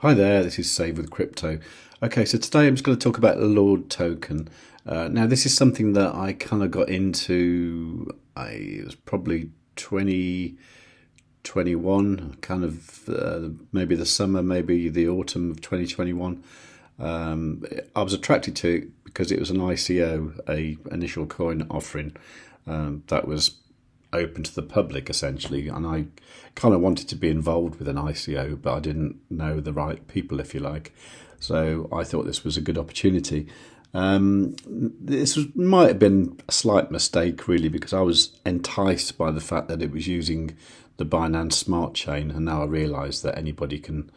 Hi there, this is Save with Crypto. Okay, so today I'm just going to talk about LordToken. Now, this is something that I kind of got into, it was probably 2021, kind of maybe the summer, maybe the autumn of 2021. I was attracted to it because it was an ICO, a initial coin offering, that was open to the public essentially, and I kind of wanted to be involved with an ICO, but I didn't know the right people, if you like. So I thought this was a good opportunity. Might have been a slight mistake really, because I was enticed by the fact that it was using the Binance Smart Chain, and now I realise that anybody can,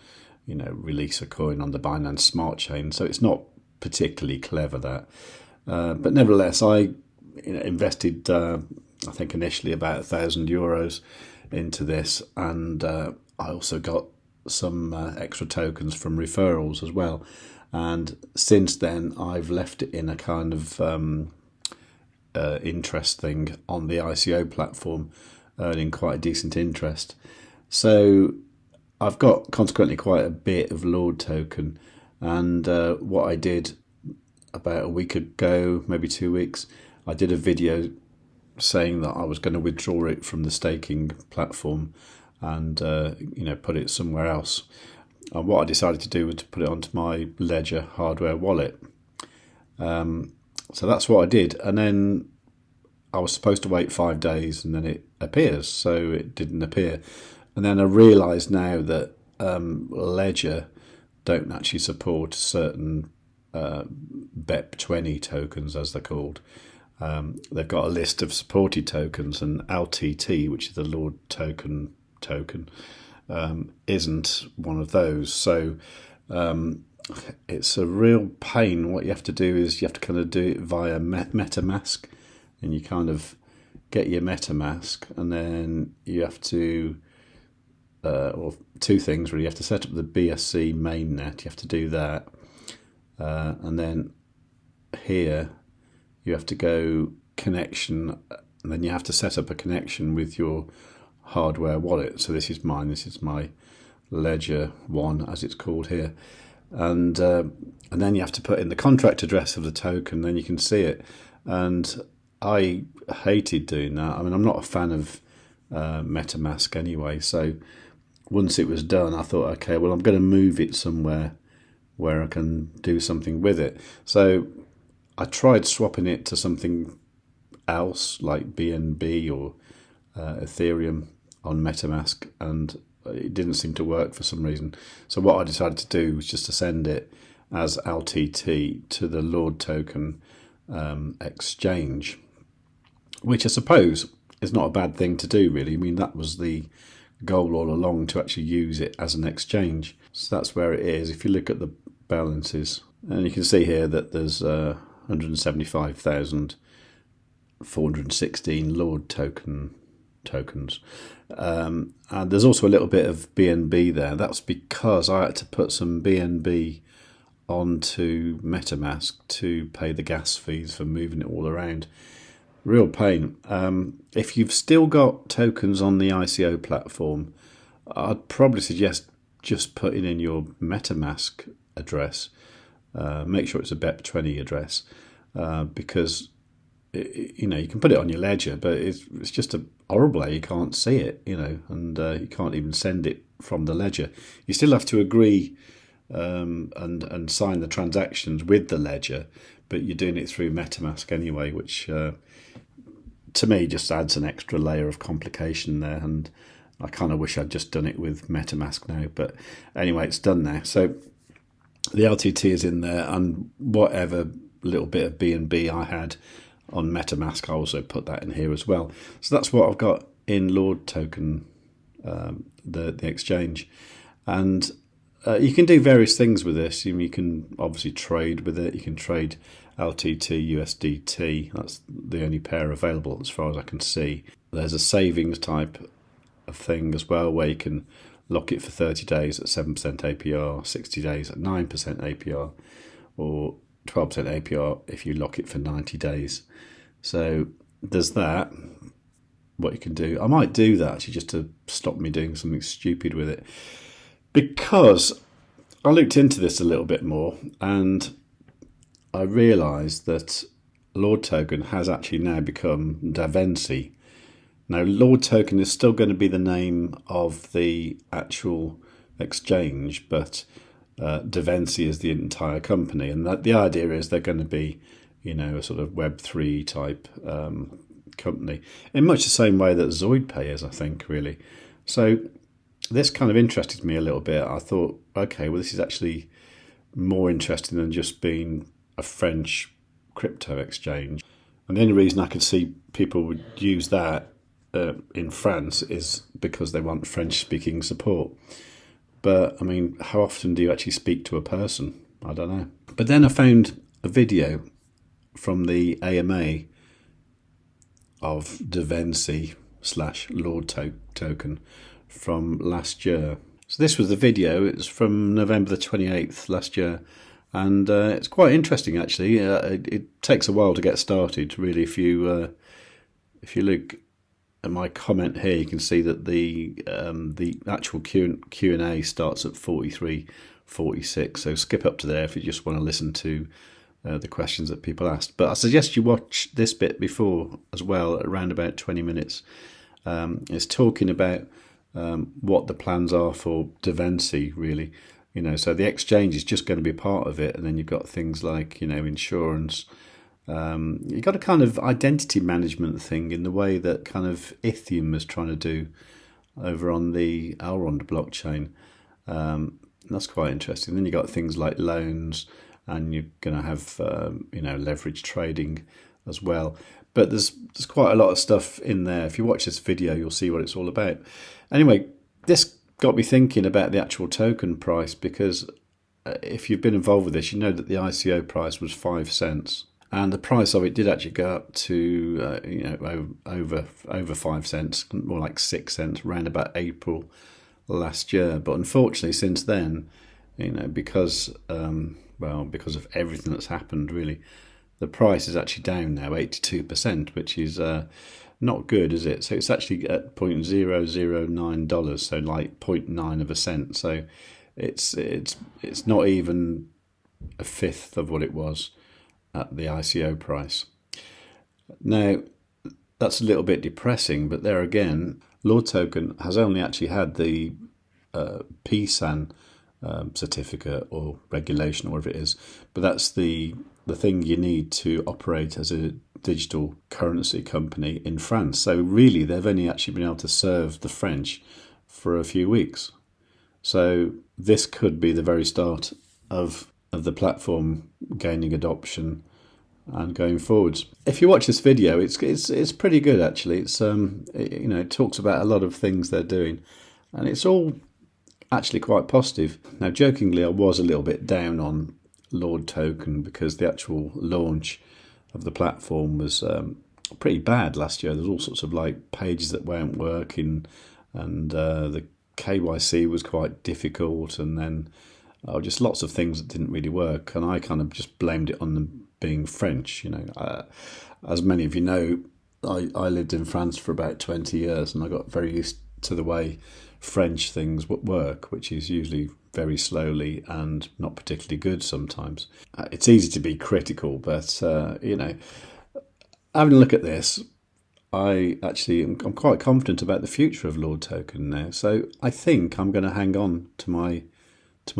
release a coin on the Binance Smart Chain. So it's not particularly clever that, but nevertheless, I invested. I think initially about €1,000 into this, and I also got some extra tokens from referrals as well. And since then, I've left it in a kind of interest thing on the ICO platform, earning quite a decent interest. So I've got consequently quite a bit of LordToken, and what I did about a week ago, maybe 2 weeks, I did a video saying that I was going to withdraw it from the staking platform and put it somewhere else. And what I decided to do was to put it onto my Ledger hardware wallet. So that's what I did, and then I was supposed to wait 5 days, and then it appears. So it didn't appear, and then I realised now that Ledger don't actually support certain BEP20 tokens, as they're called. They've got a list of supported tokens, and LTT, which is the LordToken token, isn't one of those. So it's a real pain. What you have to do is you have to kind of do it via MetaMask, and you kind of get your MetaMask, and then you have to, or two things really. You have to set up the BSC mainnet. You have to do that, and then here you have to go connection, and then you have to set up a connection with your hardware wallet. So this is mine. This is my Ledger one, as it's called here, and then you have to put in the contract address of the token. Then you can see it. And I hated doing that. I mean, I'm not a fan of MetaMask anyway. So once it was done, I thought, okay, well, I'm going to move it somewhere where I can do something with it. So I tried swapping it to something else like BNB or Ethereum on MetaMask, and it didn't seem to work for some reason. So what I decided to do was just to send it as LTT to the LordToken exchange, which I suppose is not a bad thing to do, really. I mean, that was the goal all along, to actually use it as an exchange. So that's where it is. If you look at the balances, and you can see here that there's 175,416 LordToken tokens. And there's also a little bit of BNB there. That's because I had to put some BNB onto MetaMask to pay the gas fees for moving it all around. Real pain. If you've still got tokens on the ICO platform, I'd probably suggest just putting in your MetaMask address. Make sure it's a BEP20 address, because you can put it on your Ledger, but it's just a horrible. You can't see it, and you can't even send it from the Ledger. You still have to agree and sign the transactions with the Ledger, but you're doing it through MetaMask anyway, which to me just adds an extra layer of complication there. And I kind of wish I'd just done it with MetaMask now, but anyway, it's done now. So the LTT is in there, and whatever little bit of BNB I had on MetaMask, I also put that in here as well. So that's what I've got in LordToken, the exchange. And you can do various things with this. You can obviously trade with it. You can trade LTT, USDT. That's the only pair available as far as I can see. There's a savings type of thing as well, where you can lock it for 30 days at 7% APR, 60 days at 9% APR, or 12% APR if you lock it for 90 days. So there's that, what you can do. I might do that actually, just to stop me doing something stupid with it, because I looked into this a little bit more and I realised that LordToken has actually now become Davency. Now, LordToken is still going to be the name of the actual exchange, but Davency is the entire company, and that the idea is they're going to be, a sort of Web3 type company, in much the same way that ZoidPay is, I think, really. So this kind of interested me a little bit. I thought, okay, well, this is actually more interesting than just being a French crypto exchange. And the only reason I could see people would use that in France is because they want French-speaking support. But, I mean, how often do you actually speak to a person? I don't know. But then I found a video from the AMA of Davency / LordToken from last year. So this was the video. It's from November the 28th last year. And it's quite interesting, actually. It takes a while to get started, really. If you look at my comment here, you can see that the actual Q&A starts at 43:46. So skip up to there if you just want to listen to the questions that people asked. But I suggest you watch this bit before as well, around about 20 minutes. It's talking about what the plans are for Davency, really. So the exchange is just going to be part of it, and then you've got things like, insurance. You've got a kind of identity management thing in the way that kind of Ethereum is trying to do over on the Elrond blockchain. That's quite interesting. Then you've got things like loans, and you're going to have, leverage trading as well. But there's quite a lot of stuff in there. If you watch this video, you'll see what it's all about. Anyway, this got me thinking about the actual token price, because if you've been involved with this, you know that the ICO price was 5 cents, and the price of it did actually go up to over 5 cents, more like 6 cents, around about April last year. But unfortunately, since then, because of everything that's happened, really, the price is actually down now 82%, which is not good, is it? So it's actually at $0.009, so like 0.9 of a cent. So it's not even a fifth of what it was at the ICO price. Now, that's a little bit depressing, but there again, LordToken has only actually had the PSAN certificate or regulation, or whatever it is, but that's the thing you need to operate as a digital currency company in France. So really, they've only actually been able to serve the French for a few weeks. So this could be the very start of the platform gaining adoption and going forwards. If you watch this video, it's pretty good, actually. It's it talks about a lot of things they're doing, and it's all actually quite positive. Now, jokingly, I was a little bit down on LordToken because the actual launch of the platform was pretty bad last year. There's all sorts of pages that weren't working, and the KYC was quite difficult, and then just lots of things that didn't really work. And I kind of just blamed it on them being French. As many of you know, I lived in France for about 20 years, and I got very used to the way French things work, which is usually very slowly and not particularly good sometimes. It's easy to be critical, but having a look at this, I'm quite confident about the future of LordToken now. So I think I'm going to hang on to my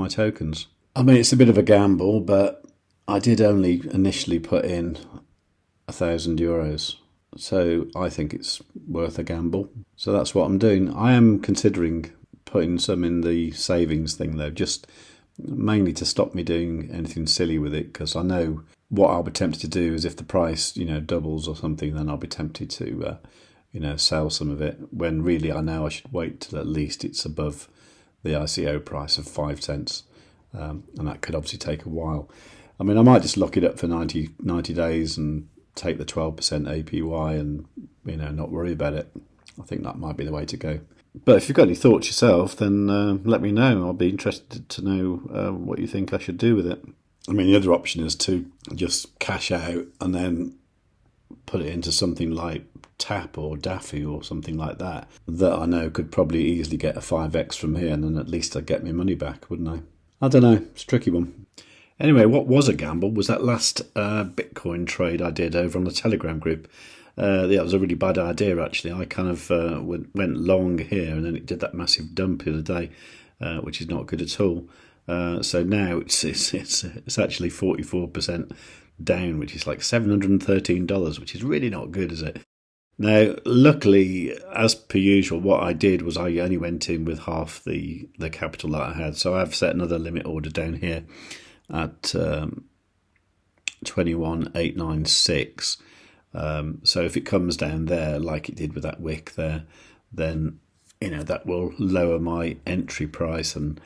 tokens. I mean, it's a bit of a gamble, but I did only initially put in €1,000. So I think it's worth a gamble. So that's what I'm doing. I am considering putting some in the savings thing, though, just mainly to stop me doing anything silly with it, because I know what I'll be tempted to do is if the price, doubles or something, then I'll be tempted to, sell some of it, when really I know I should wait till at least it's above the ICO price of 5 cents. And that could obviously take a while. I mean, I might just lock it up for 90 days and take the 12% APY and, not worry about it. I think that might be the way to go. But if you've got any thoughts yourself, then let me know. I'll be interested to know what you think I should do with it. I mean, the other option is to just cash out and then put it into something like TAP or Daffy or something like that I know could probably easily get a 5x from here, and then at least I'd get my money back, wouldn't I? I don't know. It's a tricky one. Anyway, what was a gamble was that last Bitcoin trade I did over on the Telegram group. Yeah, it was a really bad idea, actually. I kind of went long here, and then it did that massive dump the other day, which is not good at all. So now it's actually 44% down, which is like $713, which is really not good, is it? Now, luckily, as per usual, what I did was I only went in with half the capital that I had. So I've set another limit order down here at 21,896. So if it comes down there like it did with that wick there, then that will lower my entry price, and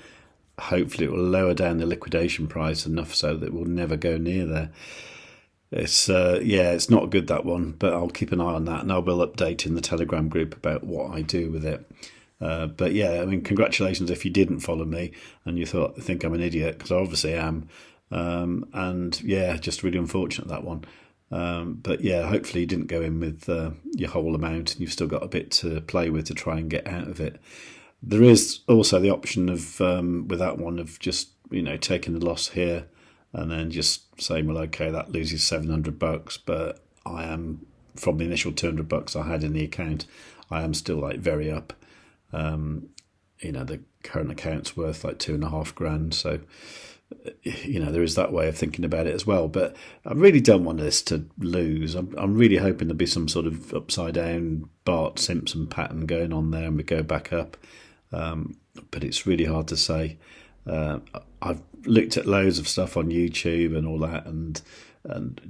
hopefully it will lower down the liquidation price enough so that we'll never go near there. It's it's not good, that one, but I'll keep an eye on that, and I will update in the Telegram group about what I do with it. But yeah, I mean, congratulations if you didn't follow me and you think I'm an idiot, because I obviously am. And yeah, just really unfortunate, that one. But yeah, hopefully you didn't go in with your whole amount, and you've still got a bit to play with to try and get out of it. There is also the option of with that one of just taking the loss here and then just saying, well, okay, that loses $700, but I am, from the initial $200 I had in the account, I am still like very up. The current account's worth like $2,500, so there is that way of thinking about it as well. But I really don't want this to lose. I'm really hoping there'll be some sort of upside down Bart Simpson pattern going on there, and we go back up. But it's really hard to say. I've looked at loads of stuff on YouTube and all that, and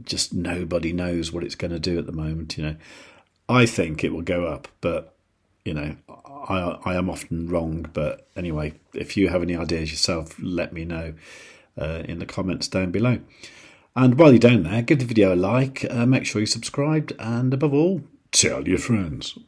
just nobody knows what it's going to do at the moment. I think it will go up, but I am often wrong. But anyway, if you have any ideas yourself, let me know in the comments down below. And while you're down there, give the video a like, make sure you're subscribed, and above all, tell your friends.